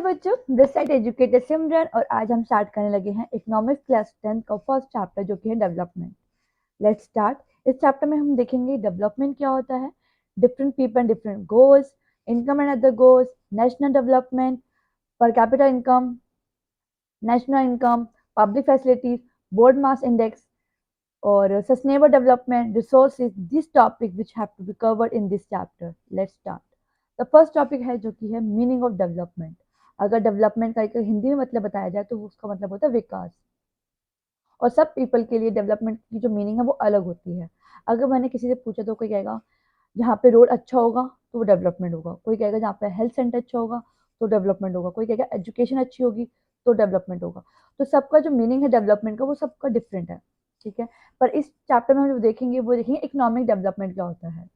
Hello बच्चों, this side educator सिमरन और आज हम स्टार्ट करने लगे हैं इकोनॉमिक्स क्लास 10 का फर्स्ट चैप्टर जो कि है डेवलपमेंट। Let's start. इस चैप्टर में हम देखेंगे डेवलपमेंट क्या होता है, different people different goals, income and other goals, national development, per capita income, national income, public facilities, body mass index और sustainable development resources. This topic which have to be covered in this chapter. Let's start. The first topic है जो कि है meaning of development. अगर development का एक हिंदी में मतलब बताया जाए तो उसका मतलब होता है विकास। और सब पीपल के लिए डेवलपमेंट की जो मीनिंग है वो अलग होती है। अगर मैंने किसी से पूछा तो कोई कहेगा जहाँ पे रोड अच्छा होगा तो वो डेवलपमेंट होगा, कोई कहेगा जहाँ पे हेल्थ सेंटर अच्छा होगा तो डेवलपमेंट होगा, कोई कहेगा एजुकेशन अच्छी होगी तो डेवलपमेंट होगा। तो सबका जो मीनिंग है डेवलपमेंट का वो सबका डिफरेंट है, ठीक है। पर इस चैप्टर में हम जो देखेंगे वो देखेंगे इकोनॉमिक डेवलपमेंट क्या होता है।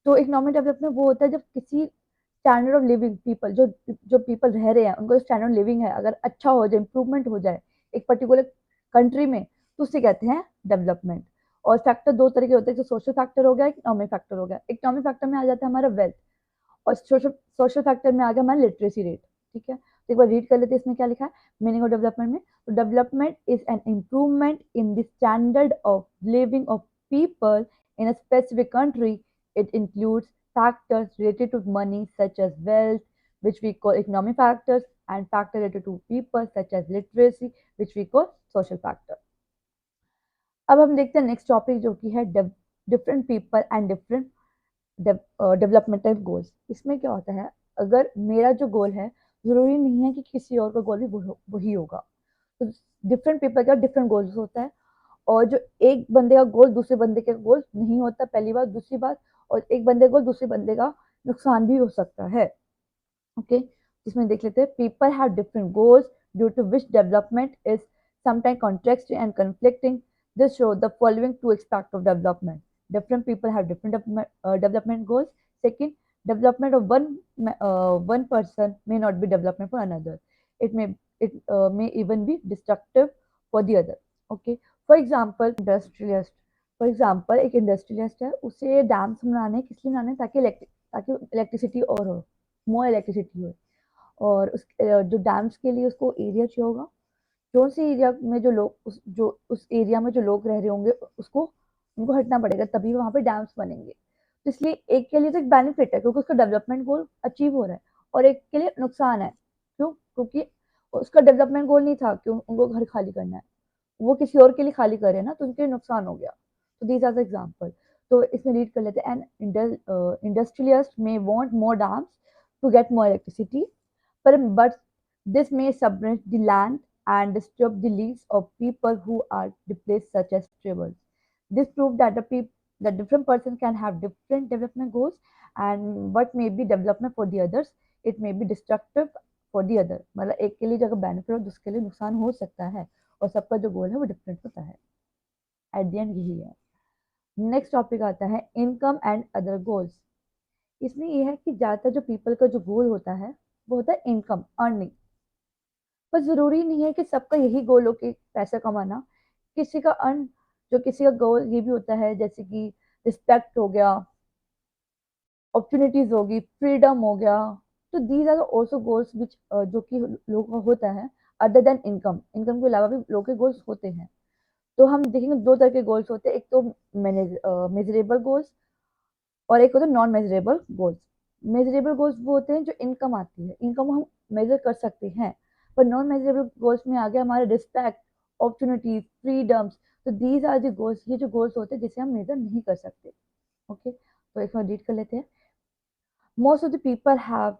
तो इकोनॉमिक डेवलपमेंट वो होता है जब किसी स्टैंडर्ड ऑफ लिविंग पीपल जो जो पीपल रह रहे हैं उनको जो स्टैंडर्ड ऑफ लिविंग है अगर अच्छा हो जाए, इंप्रूवमेंट हो जाए एक पर्टिकुलर कंट्री में, तो उसे कहते हैं डेवलपमेंट। और फैक्टर दो तरह के होते हैं, जो सोशल फैक्टर हो गया, इकोनॉमिक फैक्टर हो गया। इकोनॉमिक फैक्टर में आ जाता है हमारा वेल्थ, और सोशल सोशल फैक्टर में आ गया हमारा लिटरेसी रेट, ठीक है। तो एक बार रीड कर लेते हैं इसमें क्या लिखा है मीनिंग ऑफ डेवलपमेंट में। तो development is an improvement in the standard of living of people in a specific country. It includes factors related to money such as wealth, which we call economic factors, and factors related to people such as literacy, which we call social factor. अब हम देखते हैं next topic जो कि है different people and different developmental goals. इसमें क्या होता है, अगर मेरा जो गोल है जरूरी नहीं है कि किसी और का गोल भी वही होगा। तो डिफरेंट पीपल का डिफरेंट गोल्स होता है, और जो एक बंदे का गोल दूसरे बंदे के गोल नहीं होता, पहली बात। दूसरी बात, और एक बंदे का गोल दूसरे बंदे का नुकसान भी हो सकता है, ओके। जिसमें देख लेते हैं people have different goals due to which development is sometime contract and conflicting. This show the following to expect of development. Different people have different development goals. Second, development of one person may not be development for another. It may even be destructive for the other. Okay. For example, industrialist. For example, एक industrialist है, उसे dams बनाने किस लिए बनाने, ताकि electricity और हो, मोर इलेक्ट्रिसिटी हो। और जो डैम्स के लिए उसको एरिया चाहिए होगा, जो से एरिया में जो लोग उस एरिया में जो लोग रह रहे होंगे उसको उनको हटना पड़ेगा, तभी वहां पे डैम्स बनेंगे। तो इसलिए एक के लिए तो एक बेनिफिट है क्योंकि उसका डेवलपमेंट गोल अचीव हो रहा है, और एक के लिए नुकसान है। क्यों? क्योंकि उसका डेवलपमेंट गोल नहीं था कि उनको घर खाली करना है, वो किसी और के लिए खाली करे ना, तो उनके नुकसान हो गया। तो दीज आर द एग्जाम्पल। तो इसमें रीड कर लेते हैं। An industrialist may want more dams to get more electricity, but this may submerge the land and disturb the lives of people who are displaced, such as tribals. This proves that that different person can have different development goals, and what may be development for the others, it may be destructive for the other. मतलब एक के लिए जगह benefit हो दूसरे के लिए नुकसान हो सकता है, और सबका जो गोल है वो डिफरेंट होता है। एट द एंड यही है। नेक्स्ट टॉपिक आता है इनकम एंड अदर गोल्स। इसमें यह है कि ज्यादातर जो पीपल का जो गोल होता है वो होता है इनकम, अर्निंग। पर जरूरी नहीं है कि सबका यही गोल हो कि पैसा कमाना। किसी का अर्न जो किसी का गोल ये भी होता है, जैसे कि रिस्पेक्ट हो गया, अपॉर्चुनिटीज होगी, फ्रीडम हो गया। तो these are also goals which जो कि लोगों का होता है अदर देन इनकम। इनकम के अलावा भी लोगों के गोल्स होते हैं। तो हम देखेंगे दो तरह के गोल्स होते हैं, एक तो मेजरेबल गोल्स और एक होता है non measurable goals. Measurable goals वो होते हैं जो इनकम आती है, इनकम हम मेजर कर सकते हैं। पर नॉन मेजरेबल गोल्स में आ गया हमारे रिस्पेक्ट, अपॉर्चुनिटीज, फ्रीडम्स। तो दीज आर द गोल्स, ये जो गोल्स होते हैं जिसे हम मेजर नहीं कर सकते, ओके। तो इसमें रीड कर लेते हैं। Most of the people have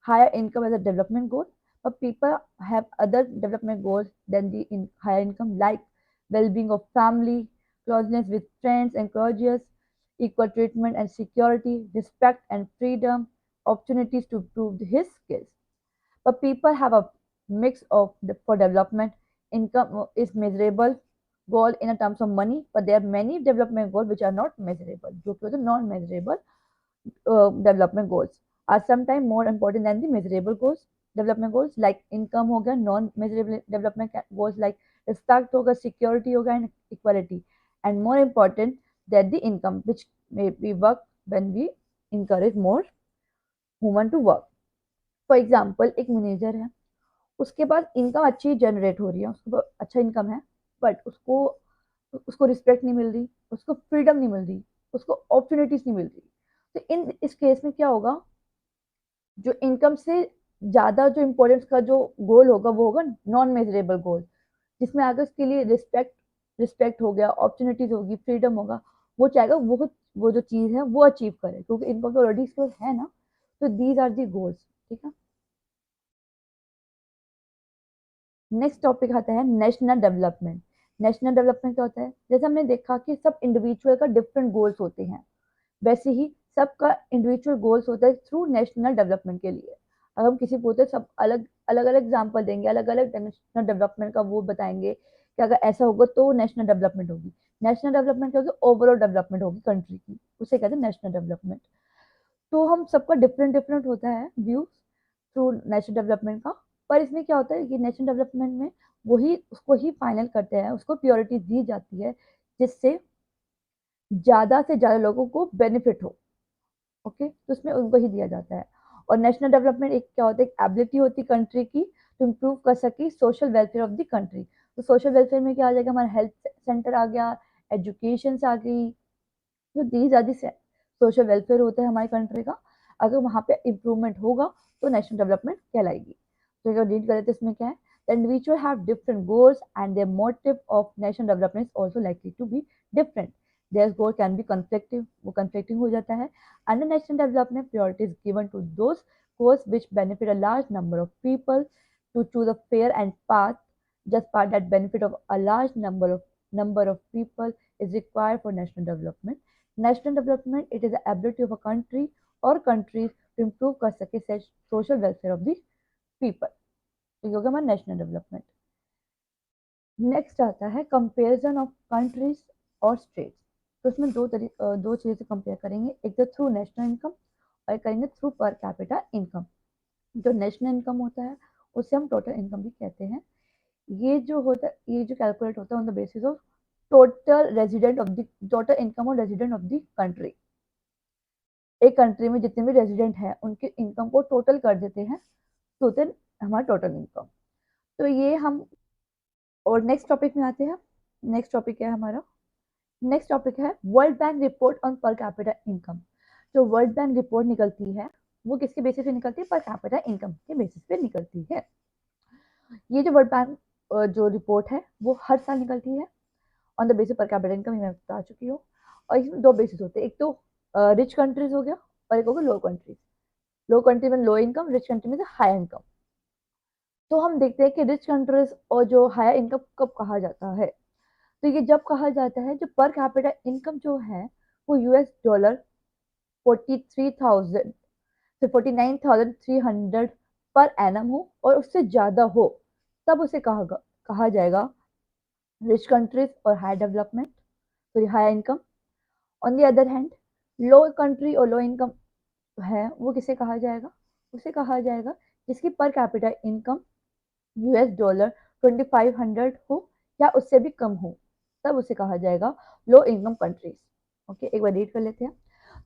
higher income as a development goal, but people have other development goals than the higher income, like well-being of family, closeness with friends and colleagues, equal treatment and security, respect and freedom, opportunities to prove his skills. But people have a mix of for development. Income is measurable goal in terms of money, but there are many development goals which are not measurable, जो कि होते हैं non-measurable development goals are sometimes more important than the measurable goals. Development goals like income हो गया, non measurable development goals like respect होगा, security होगा and equality, and more important than the income, which may be work when we encourage more women to work. For example, एक manager है, उसके बाद income अच्छी generate हो रही है, उसको अच्छा इनकम है, बट उसको उसको रिस्पेक्ट नहीं मिल रही, उसको फ्रीडम नहीं मिल रही, उसको अपॉर्चुनिटीज नहीं मिल रही। तो इन इस केस में क्या होगा, जो इनकम से ज्यादा जो इम्पोर्टेंस का जो गोल होगा वो होगा नॉन मेजरेबल गोल, जिसमें आगे उसके लिए रिस्पेक्ट रिस्पेक्ट हो गया, अपॉर्चुनिटीज होगी, फ्रीडम होगा। वो चाहेगा वो जो चीज है वो अचीव करे, क्योंकि इनकम तो ऑलरेडी इसके पास है ना। तो दीज आर दी गोल्स। ठीक है। नेक्स्ट टॉपिक आता है नेशनल डेवलपमेंट। नेशनल डेवलपमेंट क्या होता है, जैसे हमने देखा कि सब इंडिविजुअल का डिफरेंट गोल्स होते हैं, वैसे ही सबका इंडिविजुअल गोल्स होता है थ्रू नेशनल डेवलपमेंट के लिए। अगर हम किसी पूछते सब अलग अलग अलग एग्जाम्पल देंगे, अलग अलग नेशनल डेवलपमेंट का वो बताएंगे कि अगर ऐसा होगा तो नेशनल डेवलपमेंट होगी। नेशनल डेवलपमेंट क्या होगी, ओवरऑल डेवलपमेंट होगी कंट्री की, उसे कहते हैं नेशनल डेवलपमेंट। तो हम सबका डिफरेंट डिफरेंट होता है व्यू थ्रू नेशनल डेवलपमेंट का। पर इसमें क्या होता है कि नेशनल डेवलपमेंट में वही उसको ही फाइनल करते हैं, उसको प्योरिटी दी जाती है जिससे ज्यादा से ज्यादा लोगों को बेनिफिट हो। ओके, तो उसमें उनको ही दिया जाता है। और नेशनल डेवलपमेंट एक क्या होता है, एक एबिलिटी होती है कंट्री की टू इम्प्रूव कर सके social welfare of the country. तो सोशल वेलफेयर में क्या आ जाएगा, हमारा हेल्थ सेंटर आ गया, एजुकेशन आ गई। तो these are the social welfare होता है हमारी कंट्री का। अगर वहाँ पे इम्प्रूवमेंट होगा तो नेशनल डेवलपमेंट कहलाएगी। तो अगर रीड करें तो इसमें क्या है, the individual have different goals and their motive of national development is also likely to be different. Their goal can be conflicting, वो conflicting हो जाता है। Under national development, priority is given to those goals which benefit a large number of people to choose a fair and just path that benefit of a large number of people is required for national development. National development, it is the ability of a country or countries to improve कर सके social welfare of the people. तो ये हो गया हमारा national development. Next आता है comparison of countries और स्टेट्स। तो इसमें दो चीजें कंपेयर करेंगे, एक तो थ्रू नेशनल इनकम और एक करेंगे थ्रू पर कैपिटा इनकम। जो नेशनल इनकम होता है उसे हम टोटल इनकम भी कहते हैं। ये जो कैलकुलेट होता है on the basis of total income और रेजिडेंट ऑफ द कंट्री। एक कंट्री में जितने भी रेजिडेंट हैं उनके इनकम को टोटल कर देते हैं, तो होते हैं हमारा टोटल इनकम। तो ये हम, और नेक्स्ट टॉपिक में आते हैं। नेक्स्ट टॉपिक क्या है हमारा, नेक्स्ट टॉपिक है वर्ल्ड बैंक रिपोर्ट ऑन पर कैपिटा इनकम। जो वर्ल्ड बैंक रिपोर्ट निकलती है वो किसके बेसिस पे निकलती है, पर कैपिटा इनकम के बेसिस पे निकलती है। ये जो वर्ल्ड बैंक जो रिपोर्ट है वो हर साल निकलती है ऑन द बेसिस पर कैपिटा इनकम, मैं बता चुकी हूँ। और इसमें दो बेसिस होते हैं, एक तो रिच कंट्रीज हो गया और एक हो गया लो कंट्रीज। लो कंट्री में लो इनकम, रिच कंट्री में हाई इनकम। तो हम देखते हैं कि रिच कंट्रीज और जो हाई इनकम कब कहा जाता है, तो ये जब कहा जाता है जो पर कैपिटा इनकम जो है वो $43,000 से 49,300 पर एनम हो और उससे ज्यादा हो, तब उसे कहा जाएगा रिच कंट्रीज और high development, sorry high income. On the other hand low country और लो इनकम है वो किसे कहा जाएगा, उसे कहा जाएगा जिसकी पर कैपिटा इनकम $2500 हो या उससे भी कम हो, तब उसे कहा जाएगा लो इनकम कंट्रीज। ओके, एक बार रीड कर लेते हैं।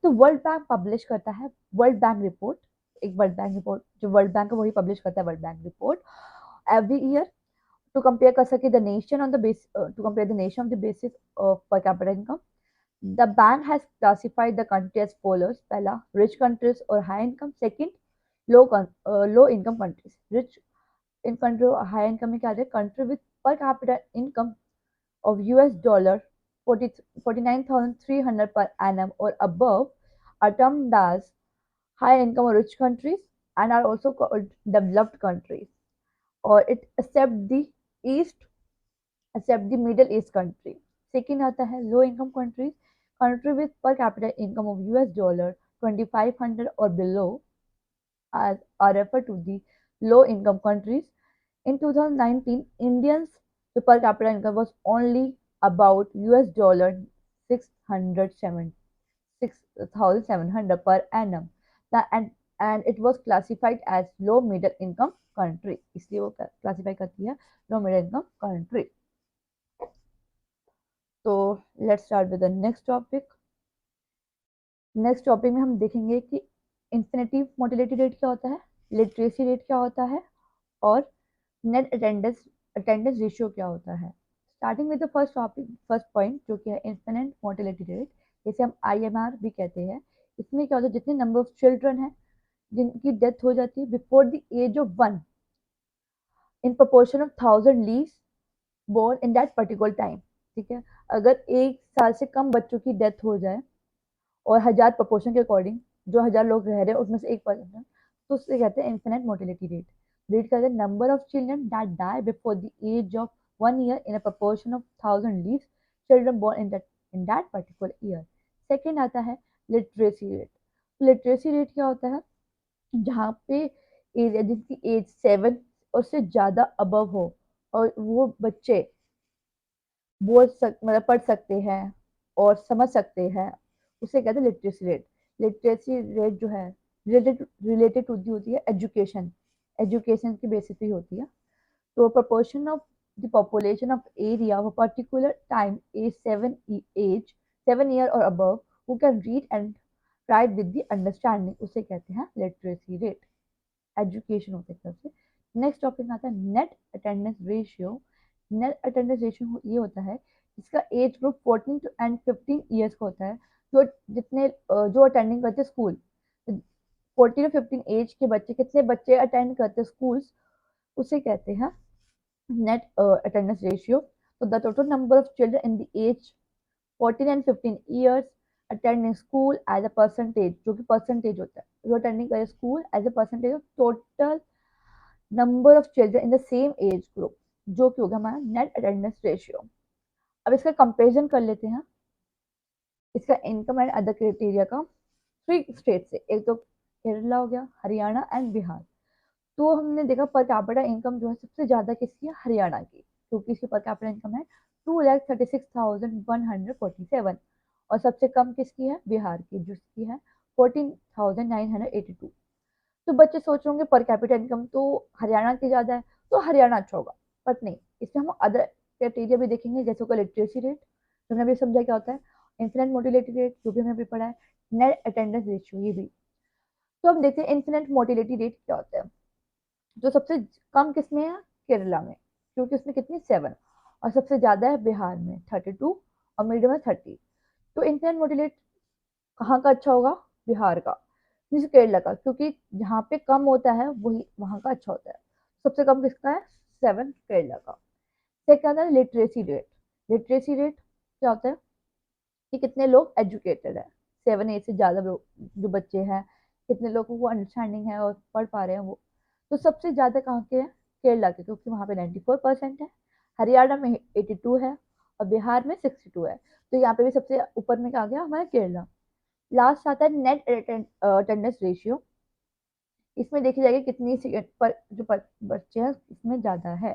तो वर्ल्ड बैंक पब्लिश करता है वर्ल्ड बैंक रिपोर्ट, एक वर्ल्ड बैंक रिपोर्ट जो वर्ल्ड बैंक है वही पब्लिश करता है world bank report every year to compare कर सके the nation on the base to compare the nation on the basis of per capita income. The bank has classified the country as followers, पहला rich countries और high income, second low income countries. Rich in country high income में क्या आता है, country with per capita income of $40 49,300 per annum or above are termed as high income or rich countries and are also called developed countries, or it except the middle east country. Second आता है low income countries, country with per capita income of $2500 or below are referred to the low income countries. In 2019, Indians' per capita income was only about $607,700 per annum, and it was classified as low middle income country. इसलिए वो classify करती है low middle income country. तो let's start with the next topic. Next topic में हम देखेंगे कि infinity motility rate क्या होता है, लिटरेसी रेट क्या होता है, और नेट अटेंडेंस रेशियो क्या होता है? Starting with the first topic, first point जो कि है इन्फिनिट मोर्टेलिटी रेट, जिसे हम IMR भी कहते हैं। इसमें क्या होता है, जितने नंबर ऑफ चिल्ड्रन है जिनकी डेथ हो जाती है before the age of 1 in proportion of 1000 lives born in that particular time. ठीक है, अगर 1 साल से कम बच्चों की डेथ हो जाए और 1000 प्रपोर्शन के अकॉर्डिंग, जो 1000 लोग रह रहे हैं उसमें से 1%, तो उससे कहते हैं इन्फिनिट मोर्टेलिटी रेट। रेट कहते हैं number of children that die before the age of 1 year in a proportion of 1000 lives children born in that particular year. Second आता है लिटरेसी रेट। लिटरेसी रेट क्या होता है? जहाँ पे एरिया जिसकी एज 7 और से ज्यादा अबव हो और वो बच्चे मतलब पढ़ सकते हैं और समझ सकते हैं, उसे कहते हैं लिटरेसी रेट। लिटरेसी रेट जो है रिलेटेड रिलेटेड होती है एजुकेशन, एजुकेशन की बेसिस पे होती है। तो proportion of the population of area of a particular time is 7 year or above who can read and write with the understanding, उसे कहते हैं लिटरेसी रेट। एजुकेशन होते हैं तरफ से। नेक्स्ट टॉपिक आता है net attendance ratio. Net attendance ratio ये होता है इसका age group 14 to and 15 years का होता है। जो जितने जो अटेंडिंग करते हैं स्कूल, 14 टू 15 एज के बच्चे, कितने बच्चे अटेंड करते हैं स्कूल्स, उसे कहते हैं net attendance ratio. So the total number of children in the age 14 and 15 years attending school as a percentage, जो कि परसेंटेज होता है, जो अटेंडिंग करे school as a percentage of total number of children in the same age group, जो कि होगा हमारा नेट अटेंडेंस रेशियो। अब इसका कंपेरिजन कर लेते हैं, इसका इनकम एंड अदर क्राइटेरिया का 3 स्टेट से। एक तो केरला हो गया, हरियाणा एंड बिहार। तो हमने देखा पर कैपिटा इनकम जो है सबसे ज्यादा किसकी है? हरियाणा की, क्योंकि इसकी पर कैपिटा इनकम है 2,36,147 और सबसे कम किसकी है? बिहार की, जिसकी है 14,982। तो बच्चे सोच रहे होंगे पर कैपिटा इनकम तो हरियाणा की ज्यादा है तो हरियाणा अच्छा होगा, बट नहीं। इसमें हम अदर क्राइटेरिया भी देखेंगे, जैसे होगा लिटरेसी रेट, तो हमने अभी समझा क्या होता है, इन्फिनिट मोटिलिटी रेट जो भी हमने अभी पढ़ा है, नेट अटेंडेंस रेशियो ये भी। तो हम देखते हैं इन्फिनिट मोटिलिटी रेट क्या होता है। जो सबसे कम किसमें है? केरला में, क्योंकि उसमें कितनी 7, और सबसे ज्यादा है बिहार में 32 और मीडियम में 30। तो इंडियन मोटिलेट कहाँ का अच्छा होगा? बिहार का, नीचे केरला का, क्योंकि जहाँ पे कम होता है वही वहाँ का अच्छा होता है। सबसे कम किसका है? 7 केरला का। सेकंड है लिटरेसी रेट। लिटरेसी रेट क्या होता है कि कितने लोग एजुकेटेड है, 7 एज से ज्यादा लोग जो बच्चे हैं, कितने लोगों को अंडरस्टैंडिंग है और पढ़ पा रहे हैं वो। तो सबसे ज्यादा कहाँ के हैं? केरला के, क्योंकि वहां पे 94% है, हरियाणा में 82 है और बिहार में 62 है। तो यहाँ पे भी सबसे ऊपर में क्या आ गया? हमारा केरला। लास्ट आता है नेट अटेंडेंस रेशियो। इसमें देखी जाएगी कितनी सीट पर जो बच्चे हैं इसमें ज्यादा है।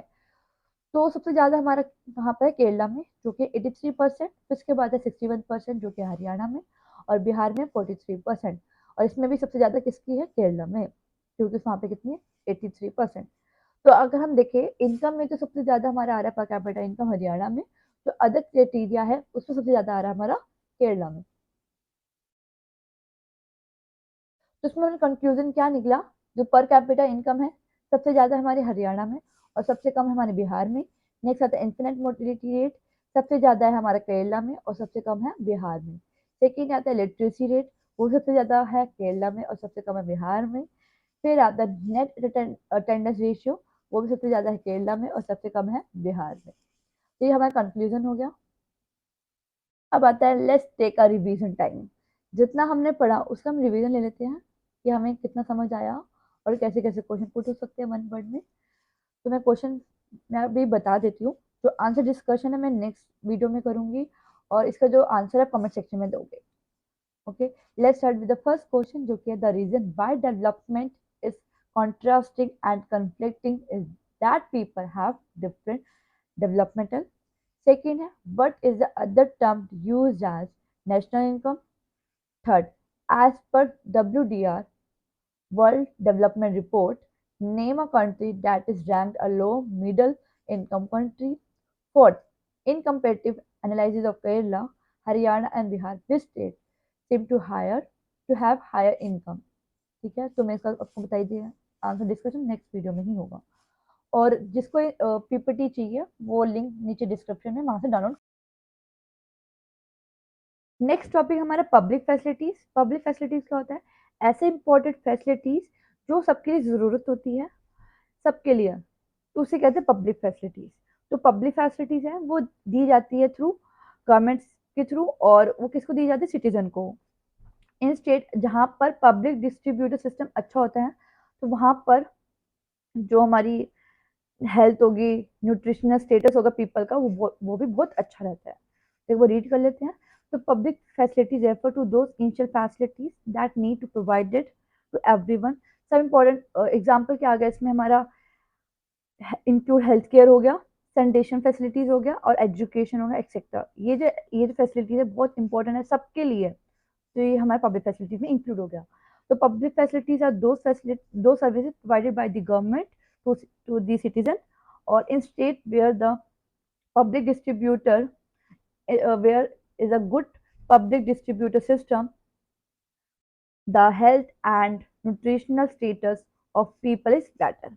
तो सबसे ज्यादा हमारा कहाँ पर है? केरला में, जो कि 83%। फिर इसके बाद है 61% जो कि हरियाणा में, और बिहार में 43%। और इसमें भी सबसे ज्यादा किसकी है? केरला में, क्योंकि वहाँ पे कितनी है? 83%। तो अगर हम देखें इनकम में, तो सबसे ज्यादा हमारा आ रहा है पर कैपिटा इनकम हरियाणा में। जो अदर क्राइटेरिया है उसमें सबसे ज्यादा आ रहा है हमारा केरला में। तो इसमें हमारा कंक्लूजन क्या निकला? जो पर कैपिटा इनकम है सबसे ज्यादा हमारे हरियाणा में और सबसे कम है हमारे बिहार में। नेक्स्ट आता है इन्फिनिट मोटिलिटी रेट, सबसे ज्यादा है हमारा केरला में और सबसे कम है बिहार में। सेकेंड आता है लिटरेसी रेट, वो सबसे ज्यादा है केरला में और सबसे कम है बिहार में। फिर आता है नेट अटेंडेंस रेशियो, वो भी सबसे ज्यादा है केरला में और सबसे कम है बिहार में। तो ये हमारा कंक्लूजन हो गया। अब आता है let's take a revision time. जितना हमने पढ़ा उसका हम रिवीजन ले लेते हैं कि हमें कितना समझ आया और कैसे कैसे क्वेश्चन पुट हो सकते हैं 1 वर्ड में। तो मैं क्वेश्चन मैं अभी बता देती हूँ। जो आंसर डिस्कशन है मैं नेक्स्ट वीडियो में करूंगी, और इसका जो आंसर है कमेंट सेक्शन में दोगे। Okay, let's start with the first question, जो कि है the reason why development is contrasting and conflicting is that people have different developmental. Second है what is the other term used as national income. Third, as per WDR World Development Report, name a country that is ranked a low middle income country. Fourth, in comparative analysis of Kerala, Haryana and Bihar, which states seem to have higher income. ठीक है, तो मैं इसका आपको बताई दिया, answer discussion next video में ही होगा। और जिसको पीपीटी चाहिए वो लिंक नीचे डिस्क्रिप्शन में वहां से डाउनलोड। नेक्स्ट टॉपिक हमारा पब्लिक फैसिलिटीज। पब्लिक फैसिलिटीज क्या होता है? ऐसे इंपॉर्टेंट फैसिलिटीज जो सबके लिए जरूरत होती है, सबके लिए, तो उसे कहते हैं पब्लिक फैसिलिटीज। तो पब्लिक फैसिलिटीज है वो दी जाती है थ्रू गवर्नमेंट के थ्रू, और वो किसको दी जाती है? सिटीजन को। इन स्टेट जहाँ पर पब्लिक डिस्ट्रीब्यूटर सिस्टम अच्छा होता है, तो वहां पर जो हमारी हेल्थ होगी, न्यूट्रिशनल स्टेटस होगा पीपल का, वो भी बहुत अच्छा रहता है। तो एक बार रीड कर लेते हैं। तो public facilities refer to those initial facilities that need to provided to everyone. सब इंपॉर्टेंट एग्जांपल क्या आ गया इसमें हमारा? इंक्लूड हेल्थ केयर हो गया, सैनिटेशन फैसिलिटीज हो गया, और एजुकेशन हो गया, एक्सेट्रा। ये जो फैसिलिटीज है बहुत इंपॉर्टेंट है सबके लिए, तो ये हमारे पब्लिक फैसिलिटीज में इंक्लूड हो गया। तो पब्लिक फैसिलिटीज आर दो services provided by the government to the citizen, और in state where the public distributor where is a good public distributor system, the health and nutritional status of people is better.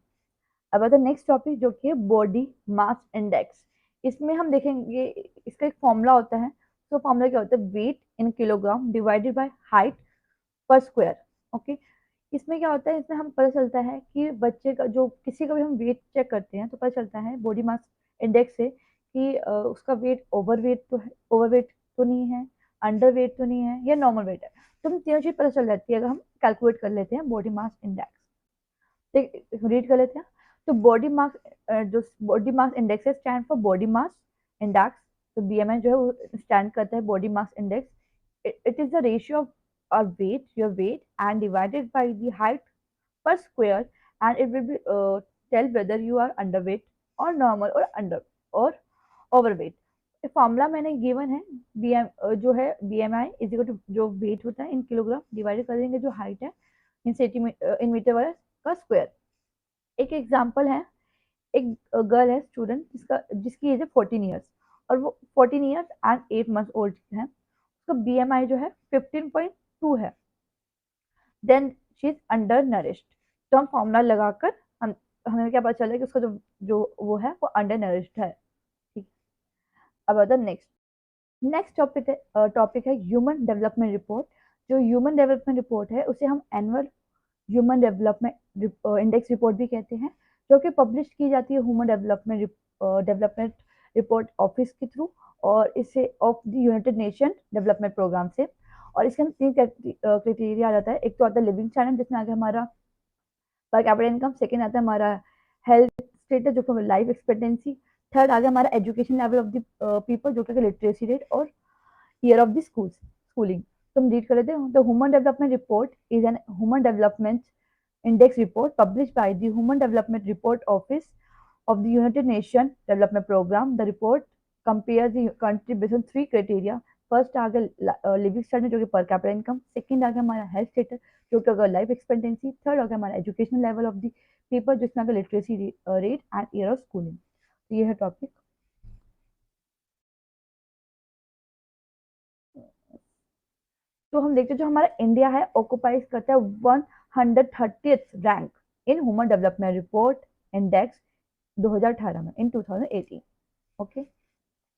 अब आता है next topic जो कि है body mass index. इसमें हम देखेंगे इसका एक फॉर्मूला होता है। तो फॉर्मूला क्या होता है? Weight in kilogram divided by height पर स्क्वायर। ओके, इसमें क्या होता है? इसमें हम पता चलता है कि बच्चे का जो किसी का भी हम वेट चेक करते हैं तो पता चलता है बॉडी मास इंडेक्स से कि उसका वेट ओवरवेट तो नहीं है, अंडर वेट तो नहीं है, या नॉर्मल वेट है। तो हम तीनों चीज पता चल जाती है अगर हम कैलकुलेट कर लेते हैं बॉडी मास इंडेक्स। रीड कर लेते हैं। तो बॉडी मास इंडेक्स है stand for body mass index. तो बीएमआई जो है वो स्टैंड करता है body mass index. It is the ratio of our weight, your weight, and divided by the height per square, and it will be tell whether you are underweight or normal or under or overweight. Formula मैंने given है, जो है BMI is equal to जो wait होता है इन kilogram divided कर देंगे जो हाइट है इन सेंटीमीटर इन मीटर वाला का स्क्वायर। एक एग्जांपल है, एक गर्ल है स्टूडेंट जिसकी एज है 14 ईयर्स, और वो 14 ईयर्स एंड 8 मंथ ओल्ड है। उसका बीएमआई जो है 15.2 है। Then she is under nourished. तो हम फॉर्मूला लगाकर हमें क्या पता चला कि उसका जो जो वो है वो अंडर नरिश्ड है। ठीक। अब आता नेक्स्ट नेक्स्ट टॉपिक है ह्यूमन डेवलपमेंट रिपोर्ट। जो ह्यूमन डेवलपमेंट रिपोर्ट है उसे हम annual human development index report भी कहते हैं, जो कि पब्लिश की जाती है ह्यूमन डेवलपमेंट रिपोर्ट ऑफिस के थ्रू, और इसे of the United Nation Development Programme से। और इसके अंदर तीन क्राइटेरिया आ जाता है। एक तो आता है लिविंग स्टैंडर्ड जिसमें आगे हमारा पर कैपिटा इनकम, सेकेंड आता है हमारा हेल्थ स्टेटस जो कि लाइफ एक्सपेक्टेंसी, थर्ड आ गया हमारा education level of the people जो कि लिटरेसी रेट, और ईयर ऑफ द स्कूलिंग। तो हम रीड कर लेते हैं। The human development report is an human development index report published by the Human Development Report Office of the United Nations Development Program. The report compares the country based on three criteria. First आ गया living standard जो कि पर capita income, second आ गया हमारा health status जो कि अगर लाइफ एक्सपेक्टेंसी, थर्ड आ गया हमारा education level of the people जिसमें अगर literacy rate and year of schooling. तो ये है टॉपिक। तो हम देखते हैं जो हमारा इंडिया है ऑक्युपाइज करता है 130th rank in human development report index 2018 में, इन 2018। ओके,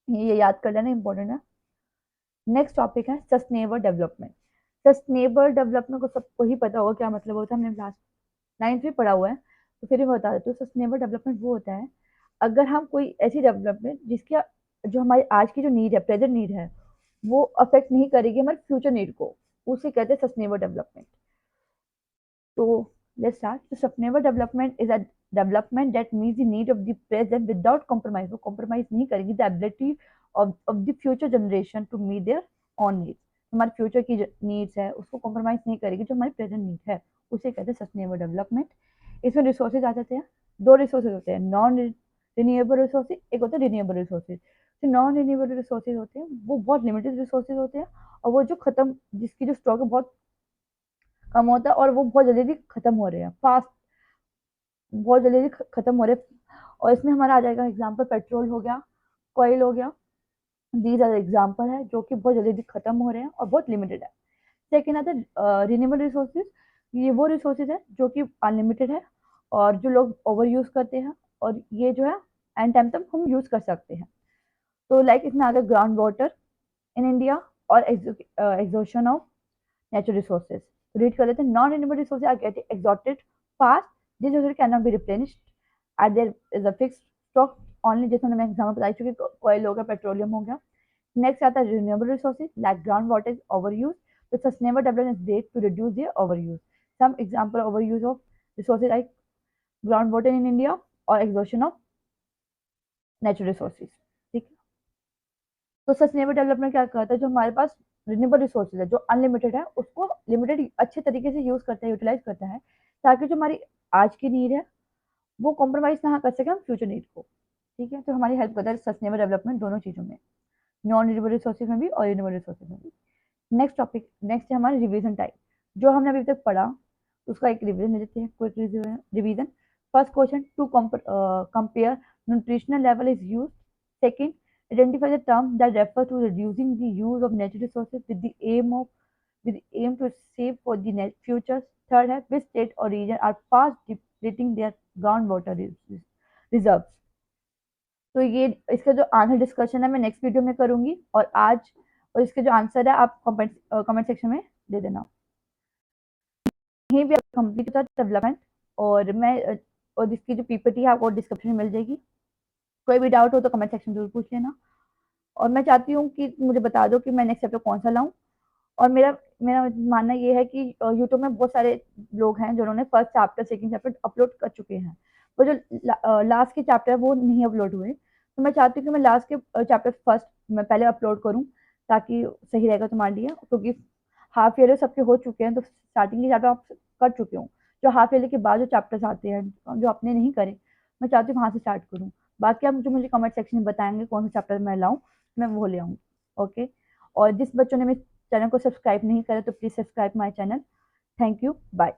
ये याद कर लेना इंपॉर्टेंट है। नेक्स्ट टॉपिक है सस्टेनेबल डेवलपमेंट। सस्टेनेबल डेवलपमेंट को सबको ही पता होगा क्या मतलब होता है, हमने क्लास 9th में पढ़ा हुआ है, तो फिर भी बता देते हो। सस्टेनेबल डेवलपमेंट वो होता है अगर हम कोई ऐसी डेवलपमेंट जिसका जो हमारी आज की जो नीड है, प्रेजेंट नीड है, वो अफेक्ट नहीं करेगी हमारे फ्यूचर नीड को, उसे कहते हैं सस्टेनेबल डेवलपमेंट। तो let's start. So sustainable development is a development that meets the need of the present without compromise. वो compromise नहीं करेगी the ability of the future generation to meet their own needs. हमारे future की needs है उसको compromise नहीं करेगी, जो हमारी प्रेजेंट नीड है उसे कहते हैं सस्टेनेबल डेवलपमेंट। इसमें रिसोर्सेज आ जाते हैं, दो रिसोर्सेज होते हैं, नॉन रिन्यूएबल रिसोर्सेज, एक होता है रिन्यूएबल रिसोर्सेज। जो नॉन रिन्यूएबल रिसोर्सेज होते हैं वो बहुत लिमिटेड रिसोर्सेज होते हैं, और वो जो खत्म जिसकी जो स्टॉक है बहुत कम होता है, और वो बहुत जल्दी खत्म हो रहे हैं, फास्ट बहुत जल्दी खत्म हो रहे हैं। और इसमें हमारा आ जाएगा एग्जांपल पेट्रोल हो गया, कोयल हो गया, दीज आर एग्जांपल है जो कि बहुत जल्दी खत्म हो रहे हैं और बहुत लिमिटेड है। सेकेंड आता है रिन्यूएबल रिसोर्सेज। ये वो रिसोर्सेज है जो कि अनलिमिटेड है और जो लोग ओवर यूज करते हैं और ये जो है एंड टाइम तक हम यूज कर सकते हैं। तो लाइक इसमें आ गया ग्राउंड वाटर इन इंडिया और exhaustion of natural resources. Read कर लेते हैं. Non-renewable resources are getting exhausted fast. These resources cannot be replenished. And there is a fixed stock only. जैसे मैंने एग्जाम्पल बताई चुकी, कोयल हो गया, पेट्रोलियम हो गया. नेक्स्ट आता है renewable resources like ground water is overused. The sustainable development is there to reduce their overuse. Some example of overuse of resources like ground water in India or exhaustion of natural resources. ठीक है. तो sustainable development क्या करता है, जो हमारे पास renewable resources है जो अनलिमिटेड है उसको लिमिटेड अच्छे तरीके से यूज करता है, यूटिलाइज करता है, ताकि जो हमारी आज की नीड है वो कॉम्प्रोमाइज ना कर सके हम फ्यूचर नीड को. ठीक है, तो हमारी हेल्प करता है सस्टेनेबल डेवलपमेंट दोनों चीजों में, नॉन रिन्यूएबल रिसोर्सेज में भी और रिन्यूएबल रिसोर्सेज में भी. नेक्स्ट टॉपिक, नेक्स्ट है हमारा रिवीजन टाइप. जो हमने अभी तक पढ़ा उसका एक रिवीजन ले लेते हैं, quick revision. First question, to compare nutritional level is use. Second, identify the term that refers to reducing the use of natural resources with the aim to save for the net future. Third है, which state or region are fast depleting their groundwater reserves. तो ये इसका जो answer discussion है मैं next video में करूंगी, और इसके जो आंसर है आप कमेंट सेक्शन में दे देना. यहीं भी कंप्लीट होता है डेवलपमेंट, और इसकी जो पीपीटी है आपको डिस्क्रिप्शन में मिल जाएगी. कोई भी डाउट हो तो कमेंट सेक्शन जरूर पूछ लेना. और मैं चाहती हूँ कि मुझे बता दो कि मैं नेक्स्ट चैप्टर कौन सा लाऊं. और मेरा मेरा मानना ये है कि यूट्यूब में बहुत सारे लोग हैं जिन्होंने first chapter second chapter upload कर चुके हैं, वो जो लास्ट के चैप्टर है वो नहीं अपलोड हुए. तो मैं चाहती हूँ कि मैं लास्ट के चैप्टर फर्स्ट मैं पहले अपलोड करूँ, ताकि सही रहेगा तुम्हारे लिए, क्योंकि हाफ ईयर सबके हो चुके हैं तो स्टार्टिंग के चैप्टर आप कर चुके हो. जो हाफ ईयर के बाद जो चैप्टर्स आते हैं जो आपने नहीं करे, मैं चाहती हूँ वहाँ से स्टार्ट करूँ. बाकी आप मुझे कमेंट सेक्शन में बताएंगे कौन सा चैप्टर मैं लाऊं, मैं वो ले आऊंगी. ओके. और जिस बच्चों ने मेरे चैनल को सब्सक्राइब नहीं करा तो please subscribe my channel. Thank you. Bye.